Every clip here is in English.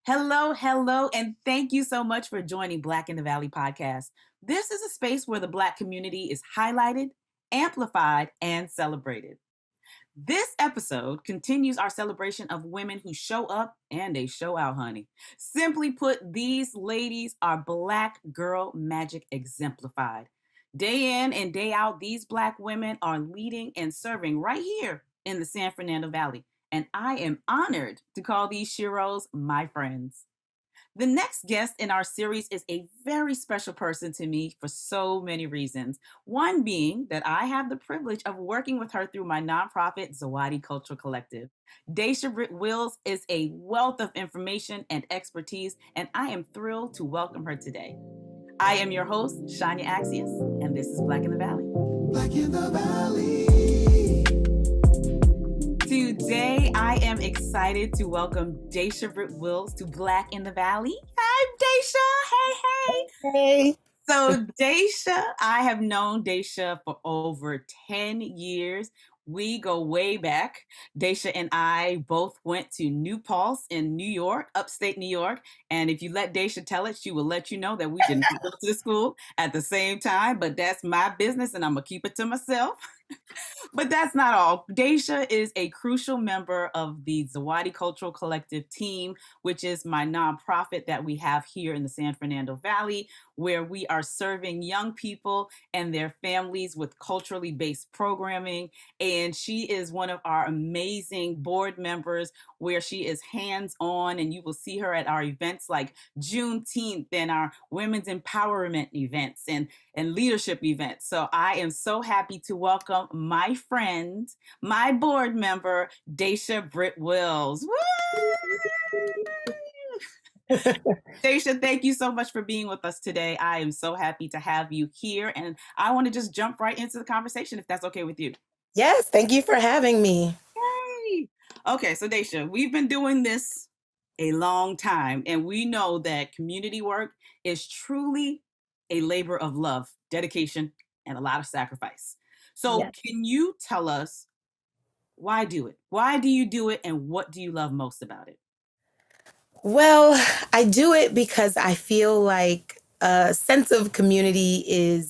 Hello, hello, and thank you so much for joining Black in the Valley podcast. This is a space where the Black community is highlighted, amplified, and celebrated. This episode continues our celebration of women who show up and they show out, honey. Simply put, these ladies are Black girl magic exemplified. Day in and day out, these Black women are leading and serving right here in the San Fernando Valley. And I am honored to call these sheroes my friends. The next guest in our series is a very special person to me for so many reasons. One being that I have the privilege of working with her through my nonprofit, Zawadi Cultural Collective. Daysha Britt-Wills is a wealth of information and expertise, and I am thrilled to welcome her today. I am your host, Shania Axius, and this is Black in the Valley. Black in the Valley. Today, I am excited to welcome Daysha Britt-Wills to Black in the Valley. Hi, Daysha. Hey, hey. Hey. So, Daysha, I have known Daysha for over 10 years. We go way back. Daysha and I both went to New Paltz in New York, upstate New York. And if you let Daysha tell it, she will let you know that we didn't go to school at the same time. But that's my business, and I'm going to keep it to myself. But that's not all. Daysha is a crucial member of the Zawadi Cultural Collective team, which is my nonprofit that we have here in the San Fernando Valley, where we are serving young people and their families with culturally based programming. And she is one of our amazing board members where she is hands-on, and you will see her at our events like Juneteenth and our women's empowerment events and leadership events. So I am so happy to welcome my friend, my board member, Daysha Britt-Wills. Daysha, thank you so much for being with us today. I am so happy to have you here, and I want to just jump right into the conversation, if that's okay with you. Yes, thank you for having me. Yay! Okay, so Daysha, we've been doing this a long time, and we know that community work is truly a labor of love, dedication, and a lot of sacrifice. So Yes. Can you tell us why do it? Why do you do it, and what do you love most about it? Well, I do it because I feel like a sense of community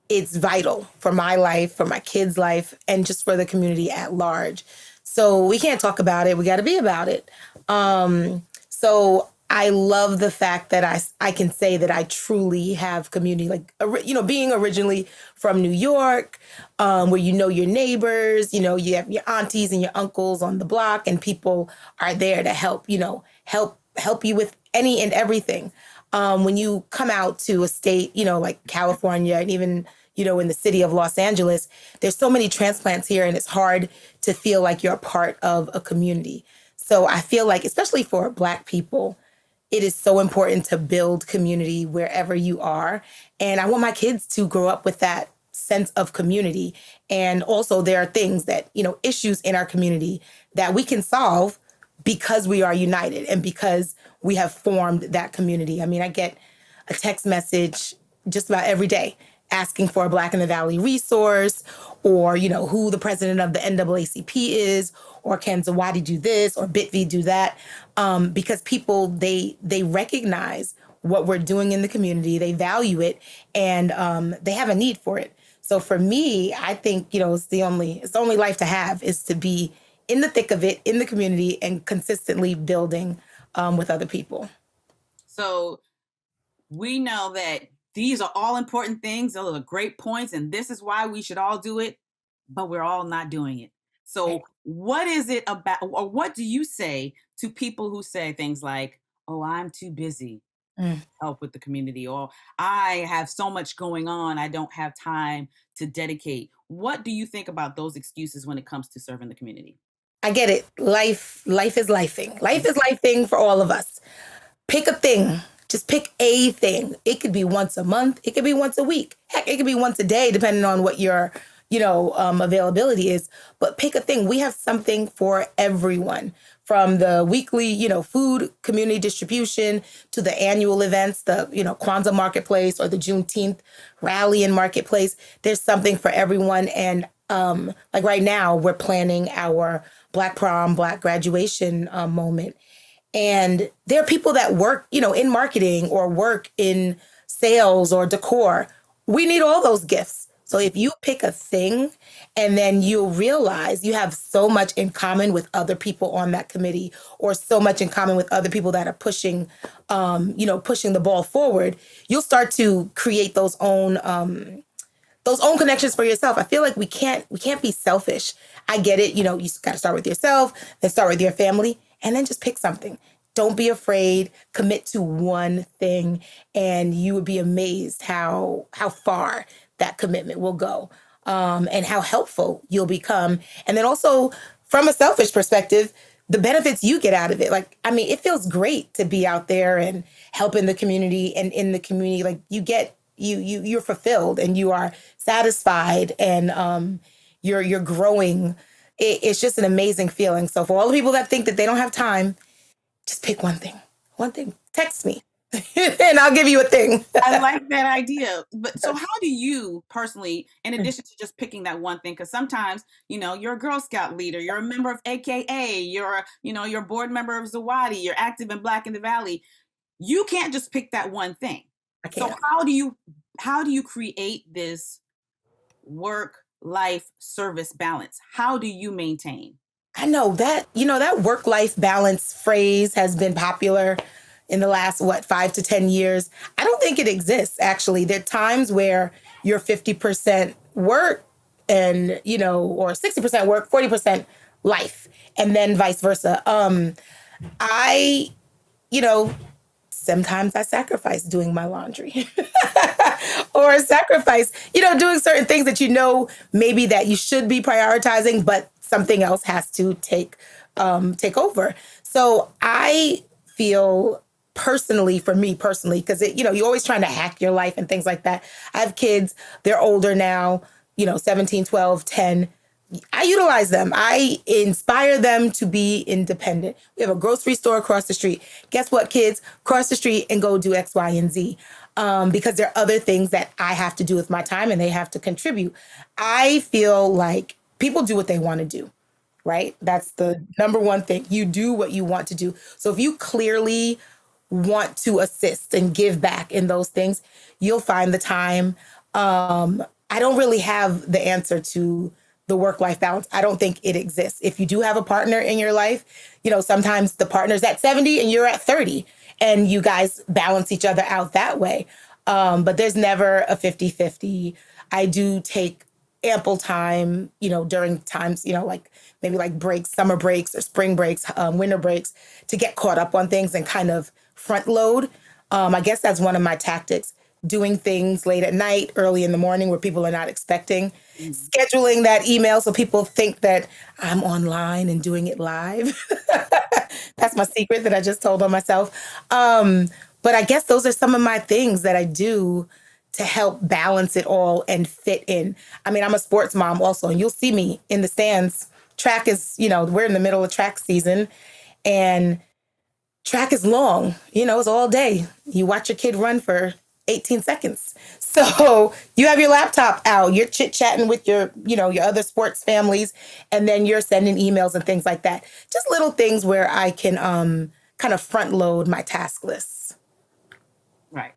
it's vital for my life, for my kids' life, and just for the community at large. So we can't talk about it. We got to be about it. So I love the fact that I can say that I truly have community, like, being originally from New York, where you know your neighbors, you have your aunties and your uncles on the block, and people are there to help, help you with any and everything. When you come out to a state, like California, and even, in the city of Los Angeles, there's so many transplants here, and it's hard to feel like you're a part of a community. So I feel like, especially for Black people, it is so important to build community wherever you are. And I want my kids to grow up with that sense of community. And also there are things that, issues in our community that we can solve because we are united and because we have formed that community. I mean, I get a text message just about every day asking for a Black in the Valley resource, or, who the president of the NAACP is, or can Zawadi do this, or Bitv do that, because people, they recognize what we're doing in the community, they value it, and they have a need for it. So for me, I think, it's the only life to have, is to be in the thick of it, in the community, and consistently building with other people. So we know that these are all important things. Those are great points, and this is why we should all do it, but we're all not doing it. So what is it about, or what do you say to people who say things like, oh, I'm too busy to help with the community, or I have so much going on, I don't have time to dedicate? What do you think about those excuses when it comes to serving the community? I get it. Life is lifing. Life is lifing for all of us. Pick a thing. Just pick a thing. It could be once a month. It could be once a week. Heck, it could be once a day, depending on what your, availability is. But pick a thing. We have something for everyone, from the weekly, food community distribution to the annual events, the, Kwanzaa Marketplace or the Juneteenth rally and marketplace. There's something for everyone. And like right now, we're planning our Black prom, Black graduation moment. And there are people that work, in marketing or work in sales or decor. We need all those gifts. So if you pick a thing and then you'll realize you have so much in common with other people on that committee or so much in common with other people that are pushing, pushing the ball forward, you'll start to create those own connections for yourself. I feel like we can't be selfish. I get it. You got to start with yourself, then start with your family, and then just pick something. Don't be afraid. Commit to one thing, and you would be amazed how far that commitment will go, and how helpful you'll become. And then also, from a selfish perspective, the benefits you get out of it. Like, I mean, it feels great to be out there and helping the community and in the community. Like, you're fulfilled and you are satisfied, and you're growing. It's just an amazing feeling. So for all the people that think that they don't have time, just pick one thing. One thing. Text me, and I'll give you a thing. I like that idea. But so how do you personally, in addition to just picking that one thing, because sometimes, you're a Girl Scout leader, you're a member of AKA, you're a board member of Zawadi, you're active in Black in the Valley. You can't just pick that one thing. I So can't. how do you create this work life service balance? How do you maintain? I know that work life balance phrase has been popular in the last, 5 to 10 years. I don't think it exists, actually. There are times where you're 50% work and, or 60% work, 40% life, and then vice versa. I, you know, Sometimes I sacrifice doing my laundry or sacrifice, doing certain things that maybe that you should be prioritizing, but something else has to take over. So I feel personally, for me personally, because you're always trying to hack your life and things like that. I have kids, they're older now, 17, 12, 10. I utilize them. I inspire them to be independent. We have a grocery store across the street. Guess what, kids? Cross the street and go do X, Y, and Z. Because there are other things that I have to do with my time and they have to contribute. I feel like people do what they want to do, right? That's the number one thing. You do what you want to do. So if you clearly want to assist and give back in those things, you'll find the time. I don't really have the answer to the work-life balance. I don't think it exists. If you do have a partner in your life, sometimes the partner's at 70 and you're at 30 and you guys balance each other out that way. But there's never a 50-50. I do take ample time, during times, like maybe like breaks, summer breaks or spring breaks, winter breaks, to get caught up on things and kind of front load. I guess that's one of my tactics. Doing things late at night, early in the morning where people are not expecting, scheduling that email so people think that I'm online and doing it live. That's my secret that I just told on myself. But I guess those are some of my things that I do to help balance it all and fit in. I mean, I'm a sports mom also, and you'll see me in the stands. Track is, we're in the middle of track season, and track is long, it's all day. You watch your kid run for 18 seconds. So you have your laptop out, you're chit-chatting with your other sports families, and then you're sending emails and things like that. Just little things where I can kind of front load my task lists. Right.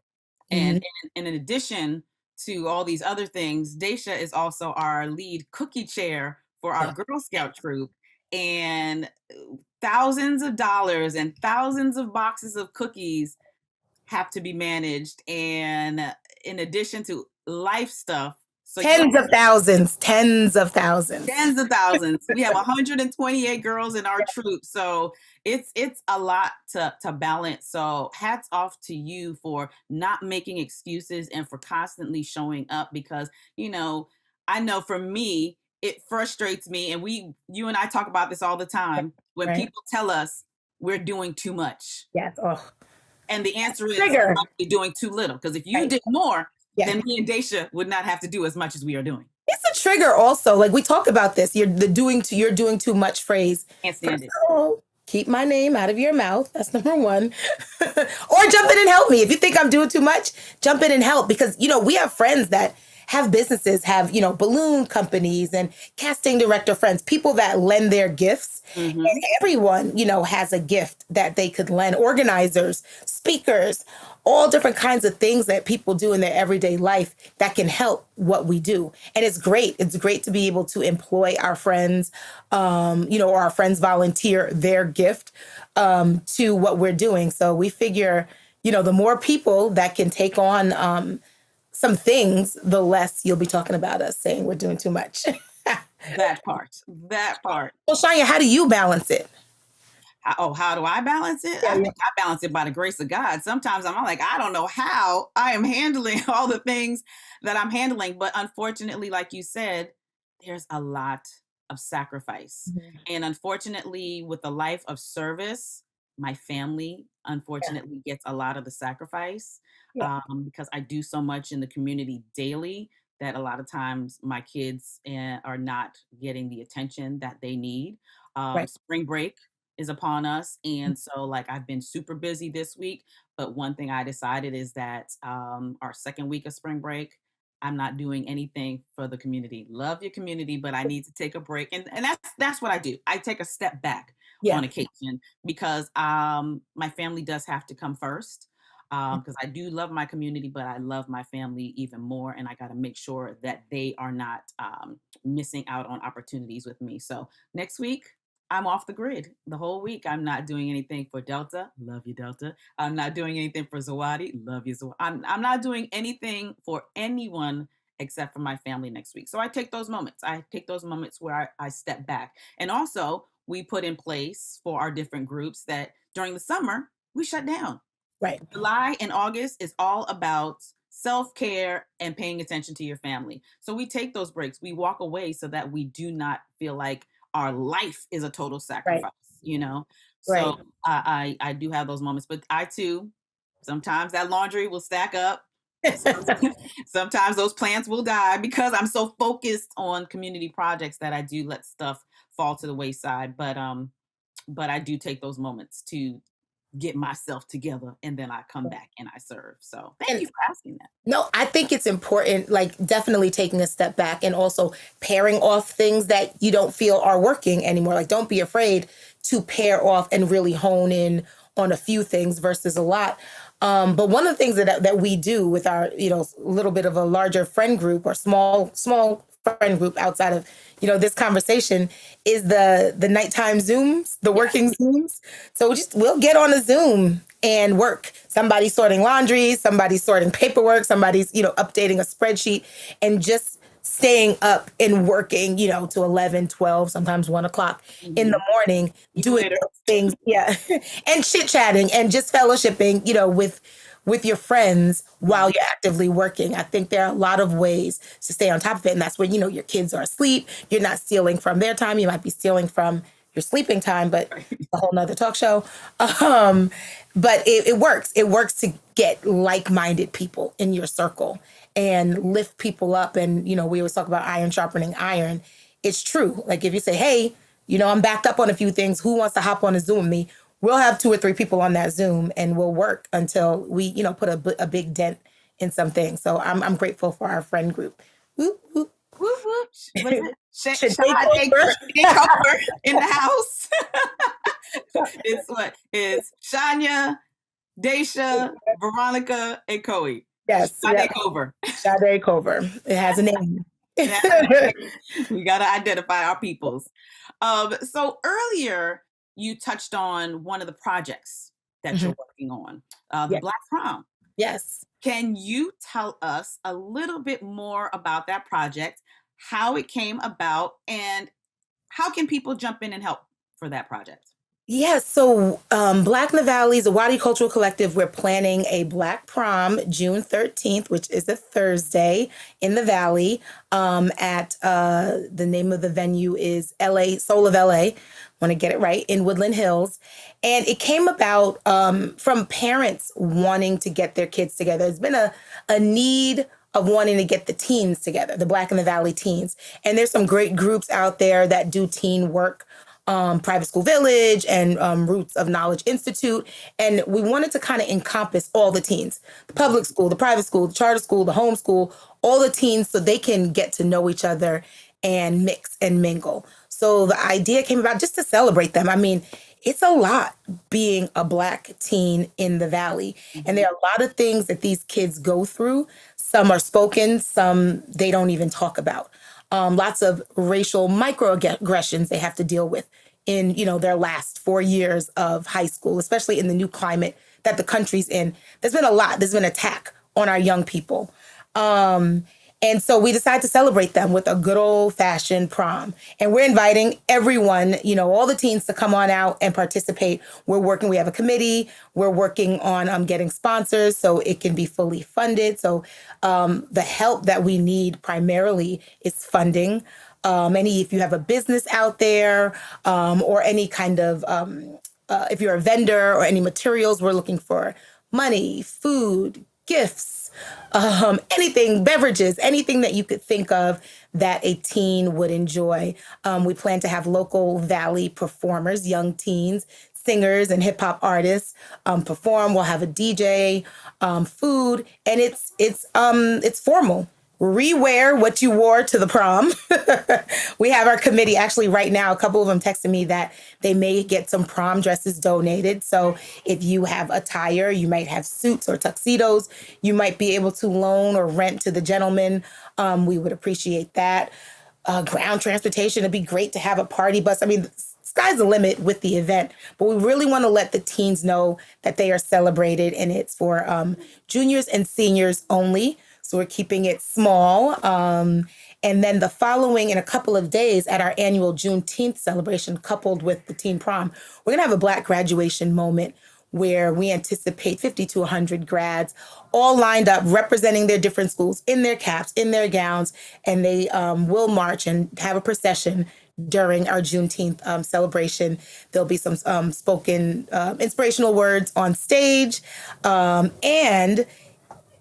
And in addition to all these other things, Daysha is also our lead cookie chair for our Girl Scout troop. And thousands of dollars and thousands of boxes of cookies have to be managed, and in addition to life stuff, so tens of thousands. Tens of thousands. We have 128 girls in our troop, so it's a lot to balance. So hats off to you for not making excuses and for constantly showing up, because I know for me it frustrates me, and you and I talk about this all the time, when Right. people tell us we're doing too much. Yes. Oh. And the answer is Trigger. you're doing too little. Because if you Right. did more, Yeah. then me and Daysha would not have to do as much as we are doing. It's a trigger also. Like, we talk about this. You're doing too much phrase. Can't stand it. So keep my name out of your mouth. That's number one. Or jump in and help me. If you think I'm doing too much, jump in and help. Because, we have friends that have businesses, have, balloon companies and casting director friends, people that lend their gifts. And Hmm. everyone, has a gift that they could lend. Organizers, speakers, all different kinds of things that people do in their everyday life that can help what we do. And it's great. It's great to be able to employ our friends, or our friends volunteer their gift to what we're doing. So we figure, the more people that can take on some things, the less you'll be talking about us saying we're doing too much. That part. Well, Shania, how do you balance it? How do I balance it? Yeah, I yeah. think I balance it by the grace of God. Sometimes I'm like, I don't know how I am handling all the things that I'm handling. But unfortunately, like you said, there's a lot of sacrifice. Mhm. And unfortunately, with the life of service, my family Yeah, unfortunately gets a lot of the sacrifice, yeah, because I do so much in the community daily that a lot of times my kids are not getting the attention that they need. right. Spring break is upon us. And so, like, I've been super busy this week. But one thing I decided is that our second week of spring break, I'm not doing anything for the community. Love your community, but I need to take a break. And that's what I do. I take a step back Yeah, on occasion because my family does have to come first. Because I do love my community, but I love my family even more. And I got to make sure that they are not missing out on opportunities with me. So next week, I'm off the grid the whole week. I'm not doing anything for Delta. Love you, Delta. I'm not doing anything for Zawadi. Love you, Zawadi. I'm not doing anything for anyone except for my family next week. So I take those moments. I take those moments where I step back. And also, we put in place for our different groups that during the summer, we shut down. right, July and August is all about self care and paying attention to your family. So we take those breaks. We walk away so that we do not feel like our life is a total right, sacrifice, you know? So right. I do have those moments, but I too, sometimes that laundry will stack up. Sometimes those plants will die because I'm so focused on community projects that I do let stuff fall to the wayside. But I do take those moments to get myself together and then I come back and I serve. So thank And you for asking that. no, I think it's important, like definitely taking a step back and also pairing off things that you don't feel are working anymore. Like, don't be afraid to pair off and really hone in on a few things versus a lot. But one of the things that we do with our, little bit of a larger friend group or small friend group outside of, this conversation is the nighttime Zooms, the Yes. working Zooms. So we'll get on a Zoom and work. Somebody's sorting laundry, somebody's sorting paperwork, somebody's, updating a spreadsheet and just staying up and working, to 11, 12, sometimes 1 o'clock in the Mhm. morning, See you doing later. those things. Yeah. And chit chatting and just fellowshipping, with your friends while Mhm. you're actively working. I think there are a lot of ways to stay on top of it. And that's when, your kids are asleep. You're not stealing from their time. You might be stealing from your sleeping time, but a whole nother talk show. Um, but it works. It works to get like-minded people in your circle and lift people up. And, we always talk about iron sharpening iron. It's true. Like if you say, hey, I'm backed up on a few things. Who wants to hop on a Zoom with me? We'll have 2 or 3 people on that Zoom and we'll work until we, put a big dent in something. So I'm grateful for our friend group. Whoop, whoop. Whoop, whoop. Was it Should take over. Shade Cover in the house? It's what? It's Shania, Daysha, Veronica, and Coe. Yes, Sade yep. Cover. Sade Cover. It has a name. We got to identify our peoples. So earlier, you touched on one of the projects that Mhm. you're working on, the Yeah. Black Prom. Yes. Can you tell us a little bit more about that project, how it came about, and how can people jump in and help for that project? Yes, so Black in the Valley is a Wadi Cultural Collective. We're planning a Black Prom June 13th, which is a Thursday in the Valley. At the name of the venue is LA Soul of LA. Want to get it right in Woodland Hills, and it came about from parents wanting to get their kids together. There's been a need of wanting to get the teens together, the Black in the Valley teens, and there's some great groups out there that do teen work Private School Village and Roots of Knowledge Institute. And we wanted to kind of encompass all the teens, the public school, the private school, the charter school, the homeschool, all the teens so they can get to know each other and mix and mingle. So the idea came about just to celebrate them. I mean, it's a lot being a Black teen in the Valley. And there are a lot of things that these kids go through. Some are spoken, some they don't even talk about. Lots of racial microaggressions they have to deal with in, their last 4 years of high school, especially in the new climate that the country's in. There's been a lot. There's been attack on our young people. And so we decided to celebrate them with a good old fashioned prom. And we're inviting everyone, all the teens to come on out and participate. We have a committee. We're working on getting sponsors so it can be fully funded. So the help that we need primarily is funding. If you have a business out there or any kind of, if you're a vendor or any materials, we're looking for money, food, gifts, anything, beverages, anything that you could think of that a teen would enjoy. We plan to have local Valley performers, young teens, singers and hip hop artists perform. We'll have a DJ, food, and it's formal. Rewear what you wore to the prom. We have our committee actually right now. A couple of them texted me that they may get some prom dresses donated. So if you have attire, you might have suits or tuxedos, you might be able to loan or rent to the gentlemen. We would appreciate that. Ground transportation, it'd be great to have a party bus. I mean, sky's the limit with the event, but we really want to let the teens know that they are celebrated, and it's for juniors and seniors only. So we're keeping it small. And then the following, in a couple of days, at our annual Juneteenth celebration, coupled with the teen prom, we're going to have a Black graduation moment where we anticipate 50 to 100 grads all lined up representing their different schools in their caps, in their gowns, and they will march and have a procession during our Juneteenth celebration. There'll be some spoken inspirational words on stage. And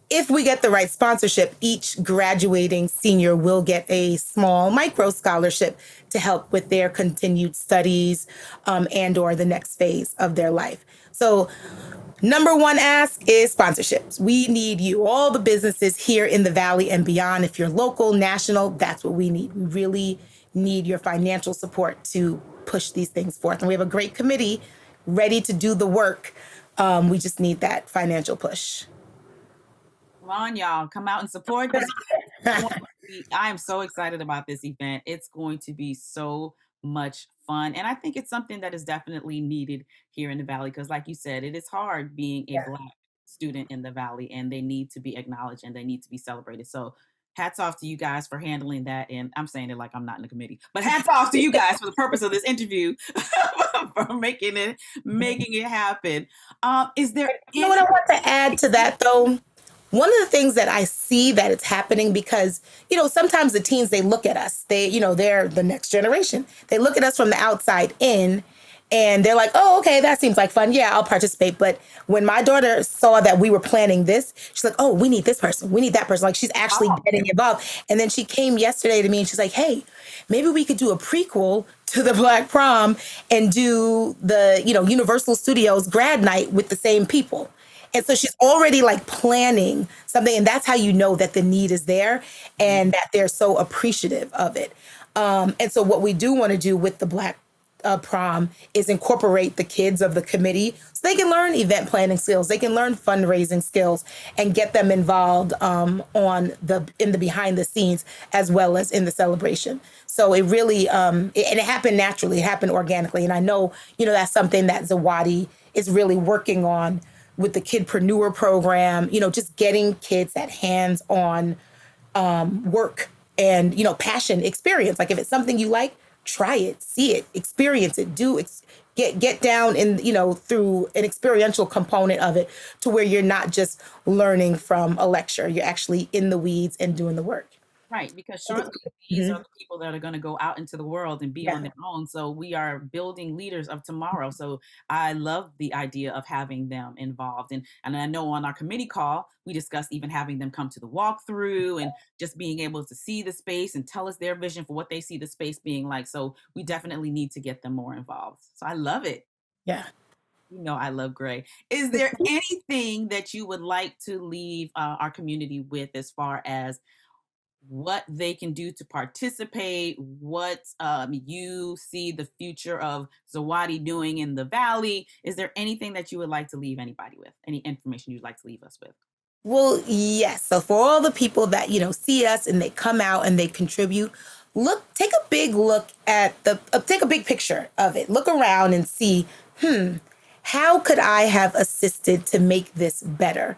if we get the right sponsorship, each graduating senior will get a small micro scholarship to help with their continued studies and or the next phase of their life. So number one ask is sponsorships. We need you, all the businesses here in the Valley and beyond. If you're local, national, that's what we need. We really need your financial support to push these things forth. And we have a great committee ready to do the work. We just need that financial push. Come on, y'all. Come out and support this. I am so excited about this event. It's going to be so much fun. And I think it's something that is definitely needed here in the Valley because, like you said, it is hard being a Black student in the Valley, and they need to be acknowledged and they need to be celebrated. So hats off to you guys for handling that. And I'm saying it like I'm not in the committee, but hats off to you guys for the purpose of this interview for making it happen. Is there what I want to add to that though? One of the things that I see that it's happening because, sometimes the teens, they look at us, they're the next generation. They look at us from the outside in and they're like, oh, okay, that seems like fun. Yeah, I'll participate. But when my daughter saw that we were planning this, she's like, oh, we need this person. We need that person. Like she's actually getting involved. And then she came yesterday to me and she's like, hey, maybe we could do a prequel to the Black prom and do the, Universal Studios grad night with the same people. And so she's already like planning something. And that's how you know that the need is there and that they're so appreciative of it. And so what we do want to do with the Black prom is incorporate the kids of the committee so they can learn event planning skills. They can learn fundraising skills and get them involved in the behind the scenes as well as in the celebration. So it really, and it happened naturally. It happened organically. And I know, that's something that Zawadi is really working on with the Kidpreneur program, just getting kids that hands-on work and, passion, experience. Like if it's something you like, try it, see it, experience it, get down in, through an experiential component of it to where you're not just learning from a lecture. You're actually in the weeds and doing the work. Right, because I think- shortly these are Mhm. the people that are going to go out into the world and be on Yeah. their own. So we are building leaders of tomorrow. So I love the idea of having them involved. And I know on our committee call, we discussed even having them come to the walkthrough and just being able to see the space and tell us their vision for what they see the space being like. So we definitely need to get them more involved. So I love it. Yeah. You know, I love gray. Is there anything that you would like to leave our community with as far as what they can do to participate, what you see the future of Zawadi doing in the Valley? Is there anything that you would like to leave anybody with? Any information you'd like to leave us with? Well, yes. So for all the people that, see us and they come out and they contribute, take a big look at take a big picture of it. Look around and see, how could I have assisted to make this better?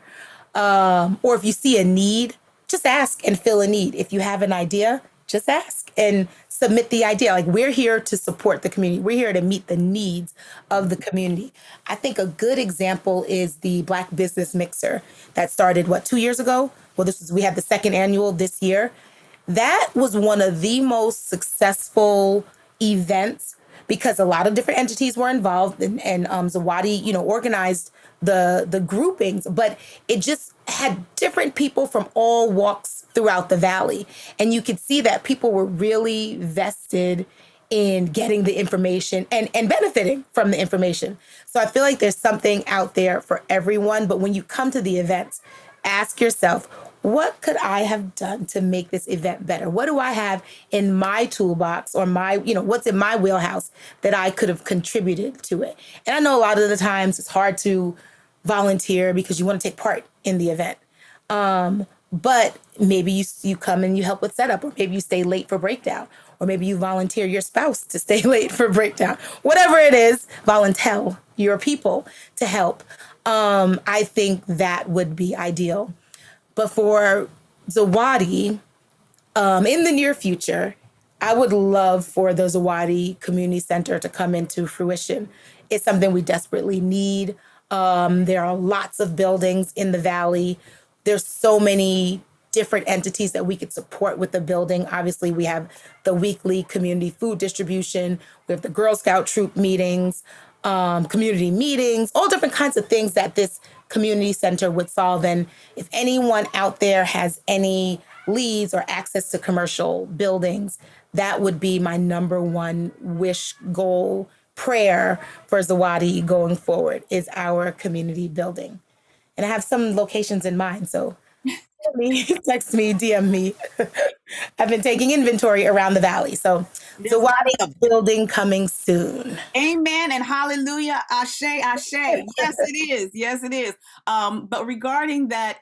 Or if you see a need, just ask and fill a need. If you have an idea, just ask and submit the idea. Like, we're here to support the community. We're here to meet the needs of the community. I think a good example is the Black Business Mixer that started, 2 years ago? Well, we had the second annual this year. That was one of the most successful events because a lot of different entities were involved, and Zawadi, organized the groupings, but it just had different people from all walks throughout the valley, and you could see that people were really vested in getting the information and benefiting from the information. So I feel like there's something out there for everyone, but when you come to the events, ask yourself, what could I have done to make this event better? What do I have in my toolbox or what's in my wheelhouse that I could have contributed to it? And I know a lot of the times it's hard to volunteer because you want to take part in the event. But maybe you come and you help with setup, or maybe you stay late for breakdown, or maybe you volunteer your spouse to stay late for breakdown. Whatever it is, volunteer your people to help. I think that would be ideal. But for Zawadi, in the near future, I would love for the Zawadi Community Center to come into fruition. It's something we desperately need. There are lots of buildings in the valley. There's so many different entities that we could support with the building. Obviously, we have the weekly community food distribution. We have the Girl Scout troop meetings, community meetings, all different kinds of things that this community center would solve. And if anyone out there has any leads or access to commercial buildings, that would be my number one wish, goal, prayer for Zawadi going forward, is our community building. And I have some locations in mind, so text me, DM me. I've been taking inventory around the valley. So There's lots Zawadi of building coming soon. amen and hallelujah. Ashe, ashe. Yes, it is. Yes, it is. But regarding that,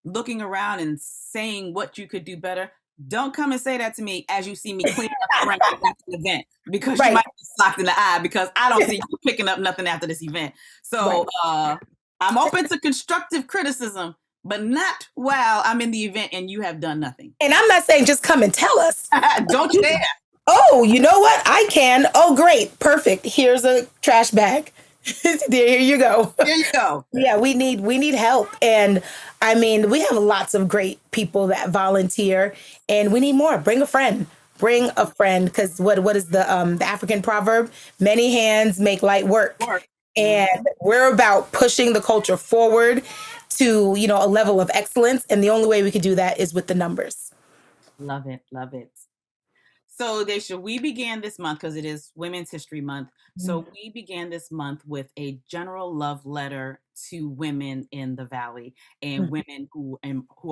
looking around and saying what you could do better, don't come and say that to me as you see me cleaning up around after the event, because you Right, might be socked in the eye because I don't see you picking up nothing after this event. right. So I'm open to constructive criticism, but not while I'm in the event and you have done nothing. And I'm not saying just come and tell us. Don't you dare. Oh, you know what? I can. Oh, great. Perfect. Here's a trash bag. There you go. There you go. Yeah, we need help. And I mean, we have lots of great people that volunteer, and we need more. Bring a friend. Bring a friend, because what is the African proverb? Many hands make light work. Work. And we're about pushing the culture forward to, a level of excellence, and the only way we could do that is with the numbers. Love it. Love it. So, Daysha, we began this month because it is Women's History Month. So, we began this month with a general love letter to women in the Valley and women who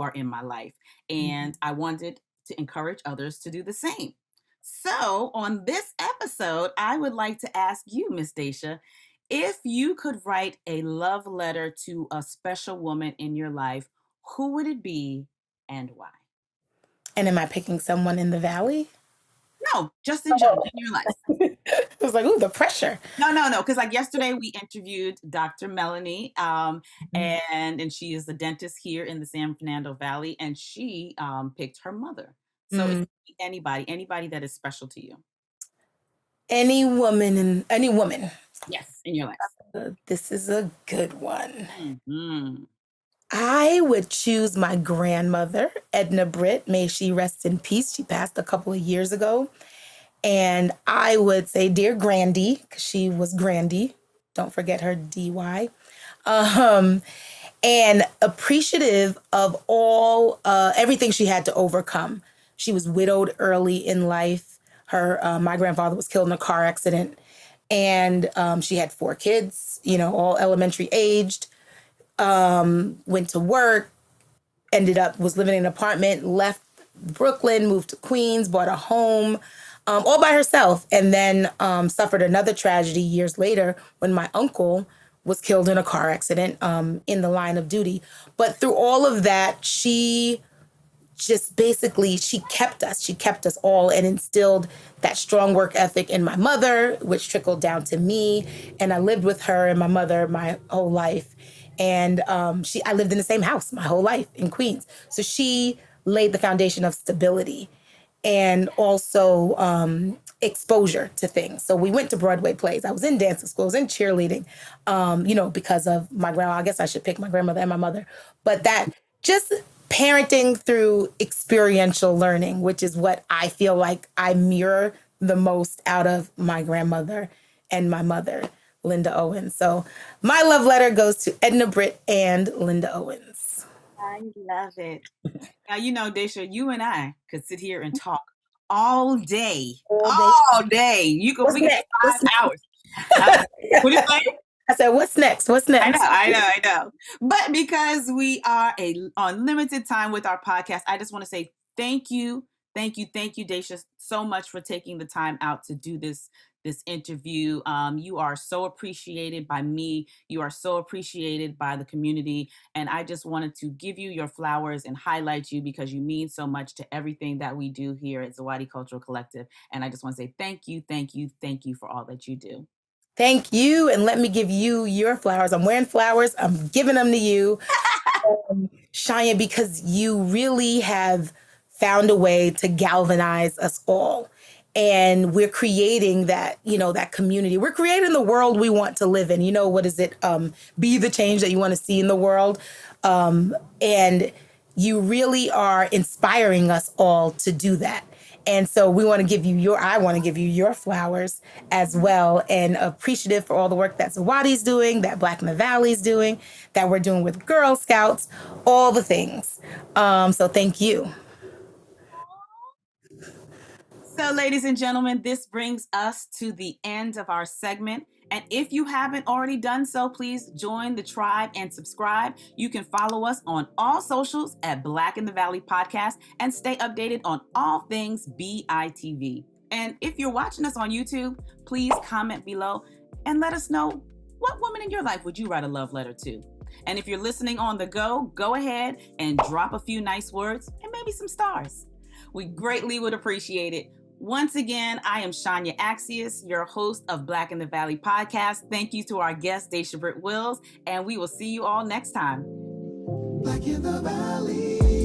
are in my life. And I wanted to encourage others to do the same. So, on this episode, I would like to ask you, Miss Daysha, if you could write a love letter to a special woman in your life, who would it be and why? And am I picking someone in the valley? No, just in general, in your life. I was like, ooh, the pressure. No. Because like yesterday we interviewed Dr. Melanie, and she is the dentist here in the San Fernando Valley, and she picked her mother. So it's Mm. anybody that is special to you. Any woman. Yes, in your life. This is a good one. Mhm. I would choose my grandmother, Edna Britt. May she rest in peace. She passed a couple of years ago. And I would say, Dear Grandy, because she was Grandy. Don't forget her DY. Um, and appreciative of all everything she had to overcome. She was widowed early in life. Her my grandfather was killed in a car accident, and she had 4 kids. All elementary aged. Went to work, was living in an apartment, left Brooklyn, moved to Queens, bought a home, all by herself, and then suffered another tragedy years later when my uncle was killed in a car accident in the line of duty. But through all of that, she just basically she kept us all and instilled that strong work ethic in my mother, which trickled down to me. And I lived with her and my mother my whole life. And I lived in the same house my whole life in Queens. So she laid the foundation of stability and also exposure to things. So we went to Broadway plays. I was in dancing school, I was in cheerleading, because of my grandma. I guess I should pick my grandmother and my mother. But that just parenting through experiential learning, which is what I feel like I mirror the most out of my grandmother and my mother, Linda Owens. So my love letter goes to Edna Britt and Linda Owens. I love it. Now, Daysha, you and I could sit here and talk all day. All day. We could 5 hours. What do you say? I said, what's next? What's next? I know. But because we are on limited time with our podcast, I just want to say thank you, Daysha, so much for taking the time out to do this interview. You are so appreciated by me. You are so appreciated by the community. And I just wanted to give you your flowers and highlight you because you mean so much to everything that we do here at Zawadi Cultural Collective. And I just want to say thank you for all that you do. Thank you. And let me give you your flowers. I'm wearing flowers. I'm giving them to you, Shania, because you really have found a way to galvanize us all. And we're creating that, that community. We're creating the world we want to live in. What is it? Be the change that you want to see in the world. And you really are inspiring us all to do that. And so I want to give you your flowers as well, and appreciative for all the work that Zawadi's doing, that Black in the Valley's doing, that we're doing with Girl Scouts, all the things. So thank you. So, ladies and gentlemen, this brings us to the end of our segment. And if you haven't already done so, please join the tribe and subscribe. You can follow us on all socials at Black in the Valley Podcast and stay updated on all things BITV. And if you're watching us on YouTube, please comment below and let us know what woman in your life would you write a love letter to. And if you're listening on the go ahead and drop a few nice words and maybe some stars. We greatly would appreciate it. Once again, I am Shania Axius, your host of Black in the Valley podcast. Thank you to our guest, Daysha Britt-Wills, and we will see you all next time. Black in the Valley.